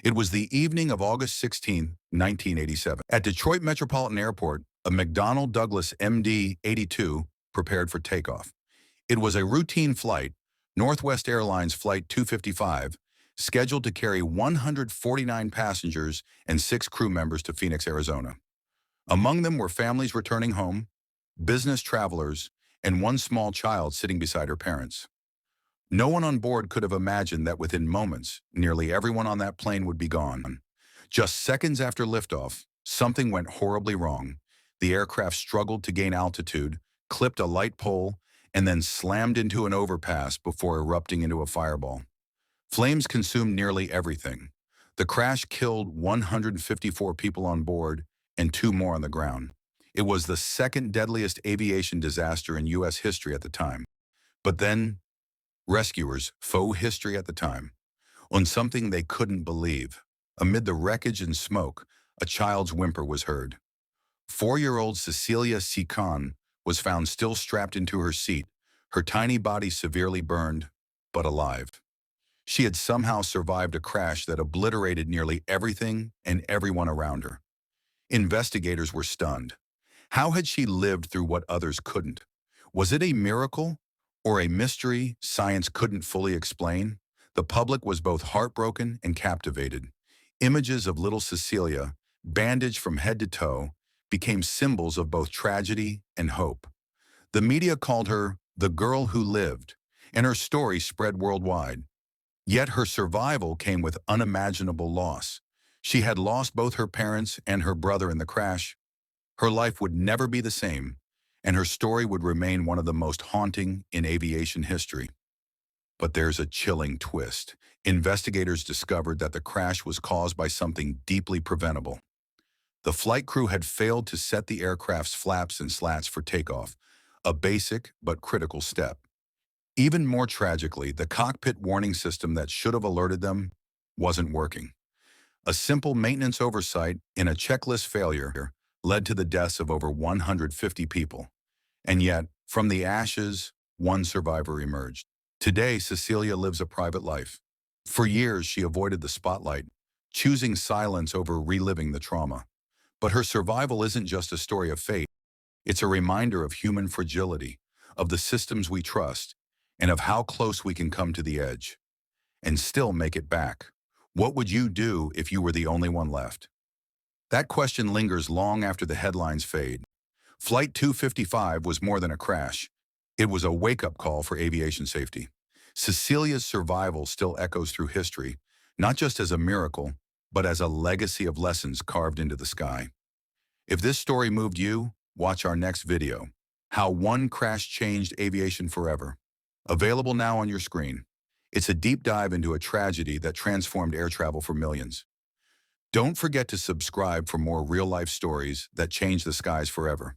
It was the evening of August 16, 1987. At Detroit Metropolitan Airport, a McDonnell Douglas MD-82 prepared for takeoff. It was a routine flight, Northwest Airlines Flight 255, scheduled to carry 149 passengers and 6 crew members to Phoenix, Arizona. Among them were families returning home, business travelers, and one small child sitting beside her parents. No one on board could have imagined that within moments, nearly everyone on that plane would be gone. Just seconds after liftoff, something went horribly wrong. The aircraft struggled to gain altitude, clipped a light pole, and then slammed into an overpass before erupting into a fireball. Flames consumed nearly everything. The crash killed 154 people on board and 2 more on the ground. It was the second deadliest aviation disaster in U.S. history at the time. But then, rescuers, faux history at the time, on something they couldn't believe. Amid the wreckage and smoke, a child's whimper was heard. 4-year-old Cecilia Seacon was found still strapped into her seat, her tiny body severely burned, but alive. She had somehow survived a crash that obliterated nearly everything and everyone around her. Investigators were stunned. How had she lived through what others couldn't? Was it a miracle or a mystery science couldn't fully explain? The public was both heartbroken and captivated. Images of little Cecilia, bandaged from head to toe, became symbols of both tragedy and hope. The media called her the girl who lived, and her story spread worldwide. Yet her survival came with unimaginable loss. She had lost both her parents and her brother in the crash. Her life would never be the same, and her story would remain one of the most haunting in aviation history. But there's a chilling twist. Investigators discovered that the crash was caused by something deeply preventable. The flight crew had failed to set the aircraft's flaps and slats for takeoff, a basic but critical step. Even more tragically, the cockpit warning system that should have alerted them wasn't working. A simple maintenance oversight and a checklist failure led to the deaths of over 150 people. And yet, from the ashes, one survivor emerged. Today, Cecilia lives a private life. For years, she avoided the spotlight, choosing silence over reliving the trauma. But her survival isn't just a story of fate. It's a reminder of human fragility, of the systems we trust, and of how close we can come to the edge and still make it back. What would you do if you were the only one left? That question lingers long after the headlines fade. Flight 255 was more than a crash. It was a wake-up call for aviation safety. Cecilia's survival still echoes through history, not just as a miracle, but as a legacy of lessons carved into the sky. If this story moved you, watch our next video, How One Crash Changed Aviation Forever. Available now on your screen. It's a deep dive into a tragedy that transformed air travel for millions. Don't forget to subscribe for more real-life stories that change the skies forever.